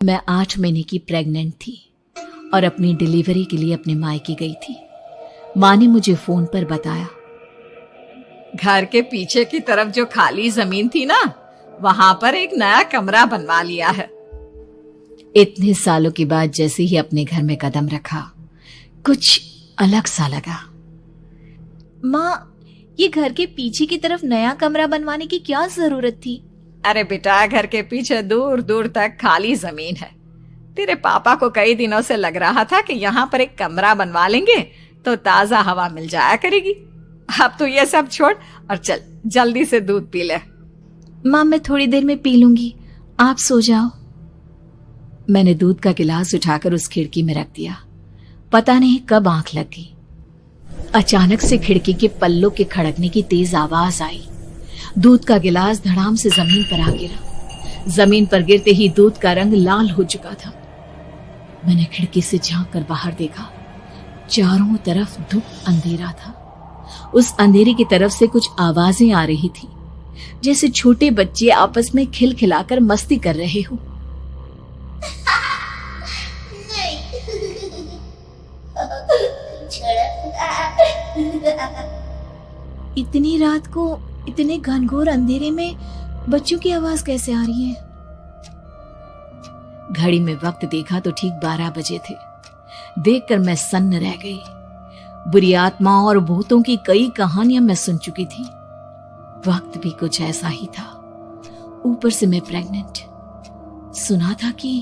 मैं 8 महीने की प्रेग्नेंट थी और अपनी डिलीवरी के लिए अपने मायके गई थी। माँ ने मुझे फोन पर बताया, घर के पीछे की तरफ जो खाली जमीन थी ना, वहां पर एक नया कमरा बनवा लिया है। इतने सालों के बाद जैसे ही अपने घर में कदम रखा, कुछ अलग सा लगा। माँ, ये घर के पीछे की तरफ नया कमरा बनवाने की क्या जरूरत थी? अरे बेटा, घर के पीछे दूर दूर तक खाली जमीन है। तेरे पापा को कई दिनों से लग रहा था कि यहाँ पर एक कमरा बनवा लेंगे तो ताजा हवा मिल जाया करेगी। अब तो ये सब छोड़ और चल जल्दी से दूध पी ले। माँ, मैं थोड़ी देर में पी लूंगी, आप सो जाओ। मैंने दूध का गिलास उठाकर उस खिड़की में रख दिया। पता नहीं कब आंख लग गई। अचानक से खिड़की के पल्लों के खड़कने की तेज आवाज आई। दूध का गिलास धड़ाम से जमीन पर आ गिरा। जमीन पर गिरते ही दूध का रंग लाल हो चुका था। मैंने खिड़की से झांक कर बाहर देखा। चारों तरफ धूप अंधेरा था। उस अंधेरे की तरफ से कुछ आवाजें आ रही थी, जैसे छोटे बच्चे आपस में खिलखिलाकर मस्ती कर रहे हो। इतनी रात को इतने घनघोर अंधेरे में बच्चों की आवाज कैसे आ रही है? घड़ी में वक्त देखा तो ठीक 12 बजे थे। देखकर मैं सन्न रह गई। बुरी आत्माओं और भूतों की कई कहानियां मैं सुन चुकी थी। वक्त भी कुछ ऐसा ही था। ऊपर से मैं प्रेग्नेंट। सुना था कि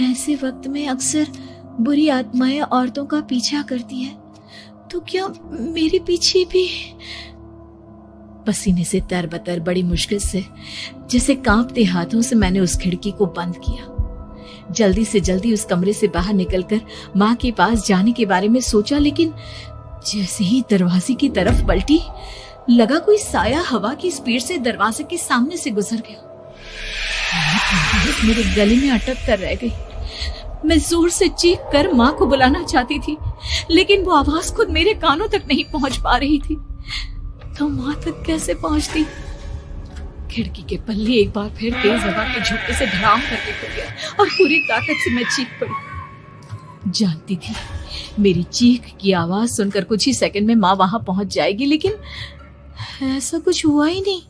ऐसे वक्त में अक्सर बुरी आत्माएं औरतों का पीछा करती है, तो क्या मेरे पीछे भी? पसीने से तरबतर बड़ी मुश्किल से, जैसे कांपते हाथों से मैंने उस खिड़की को बंद किया। जल्दी से जल्दी उस कमरे से बाहर निकलकर माँ के पास जाने के बारे में सोचा, लेकिन जैसे ही दरवाजे की तरफ पलटी, लगा कोई साया हवा की स्पीड से दरवाजे के सामने से गुजर गया। मेरे गले में अटक कर रह गई। मैं जोर से चीख कर माँ को बुलाना चाहती थी, लेकिन वो आवाज खुद मेरे कानों तक नहीं पहुंच पा रही थी। तो माँ तक कैसे पहुंचती? खिड़की के पल्ले एक बार फिर तेज हवा के झोंके से धड़ाम करके खुल गया और पूरी ताकत से मैं चीख पड़ी। जानती थी मेरी चीख की आवाज सुनकर कुछ ही सेकंड में माँ वहां पहुंच जाएगी, लेकिन ऐसा कुछ हुआ ही नहीं।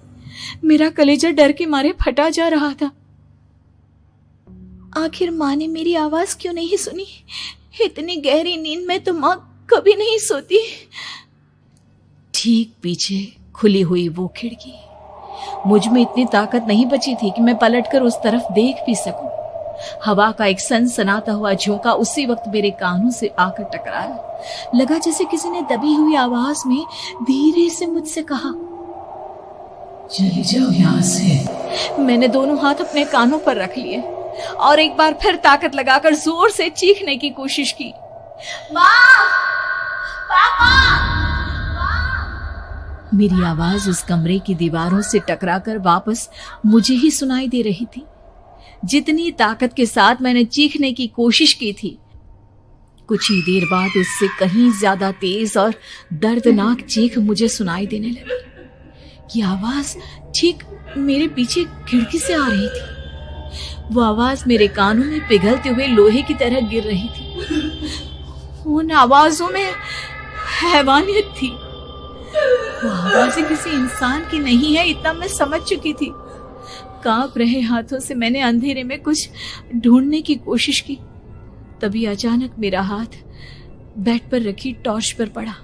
मेरा कलेजा डर के मारे फटा जा रहा था। आखिर माँ ने मेरी आवाज क्यों नहीं सुनी? इतनी गहरी नींद में तो माँ कभी नहीं सोती। ठीक पीछे खुली हुई वो खिड़की। मुझ में इतनी ताकत नहीं बची थी कि मैं पलटकर उस तरफ देख भी सकूं। हवा का एक सनसनाता हुआ झोंका उसी वक्त मेरे कानों से आकर टकराया। लगा जैसे किसी ने दबी हुई आवाज में धीरे से मुझसे कहा, चली जाओ यहाँ से। मैंने दोनों हाथ अपने कानों पर रख लिए और एक बार फिर ताकत लगाकर जोर से चीखने की कोशिश की। माँ! पापा! मेरी आवाज उस कमरे की दीवारों से टकराकर वापस मुझे ही सुनाई दे रही थी। जितनी ताकत के साथ मैंने चीखने की कोशिश की थी, कुछ ही देर बाद उससे कहीं ज्यादा तेज और दर्दनाक चीख मुझे सुनाई देने लगी। ये आवाज ठीक मेरे पीछे खिड़की से आ रही थी। वो आवाज मेरे कानों में पिघलते हुए लोहे की तरह गिर रही थी। उन आवाजों में हैवानियत थी। वो आवाजें किसी इंसान की नहीं है, इतना मैं समझ चुकी थी। कांप रहे हाथों से मैंने अंधेरे में कुछ ढूंढने की कोशिश की। तभी अचानक मेरा हाथ बेड पर रखी टॉर्च पर पड़ा।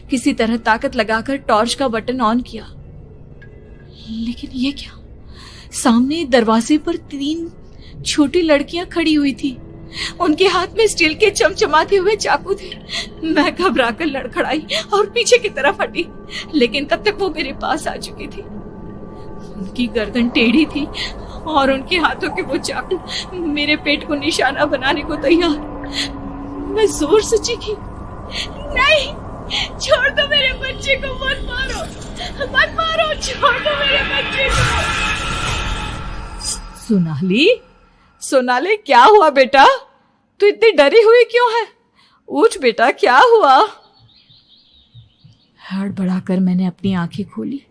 किसी तरह ताकत लगाकर टॉर्च का बटन ऑन किया, लेकिन ये क्या? सामने दरवाजे पर 3 छोटी लड़कियां खड़ी हुई थी। उनके हाथ में स्टील के चमचमाते हुए चाकू थे। मैं घबराकर लड़खड़ाई और पीछे की तरफ हटी, लेकिन तब तक वो मेरे पास आ चुकी थी। उनकी गर्दन टेढ़ी थी और उनके हाथों के वो चाकू मेरे पेट को निशाना बनाने को तैयार। मैं जोर से चीखी, नहीं, छोड़ दो मेरे बच्चे को, मत मारो, मत मारो, छोड़ दो मेरे बच्चे को। सोनाली, क्या हुआ बेटा? तू इतनी डरी हुई क्यों है? उठ बेटा, क्या हुआ? हड़बड़ाकर मैंने अपनी आंखें खोली।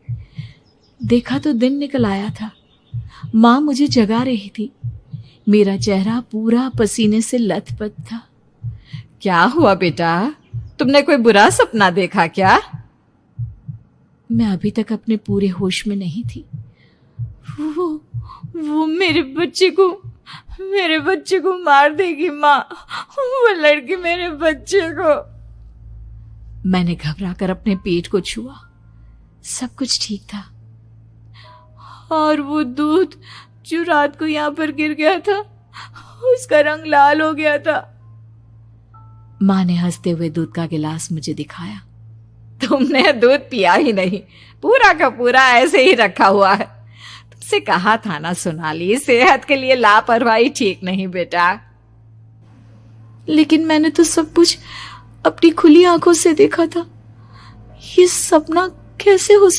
देखा तो दिन निकल आया था। माँ मुझे जगा रही थी। मेरा चेहरा पूरा पसीने से लथपथ था। क्या हुआ बेटा, तुमने कोई बुरा सपना देखा क्या? मैं अभी तक अपने पूरे होश में नहीं थी। वो मेरे बच्चे को मार देगी माँ, वो लड़की मेरे बच्चे को। मैंने घबराकर अपने पेट को छुआ। सब कुछ ठीक था, और वो दूध जो रात को यहाँ पर गिर गया था, उसका रंग लाल हो गया था। माँ ने हंसते हुए दूध का गिलास मुझे दिखाया। तुमने दूध पिया ही नहीं, पूरा का पूरा ऐसे ही रखा हुआ है। तुमसे कहा था ना सोनाली, सेहत के लिए लापरवाही ठीक नहीं बेटा। लेकिन मैंने तो सब कुछ अपनी खुली आंखों से देखा था। ये सपना कैसे हो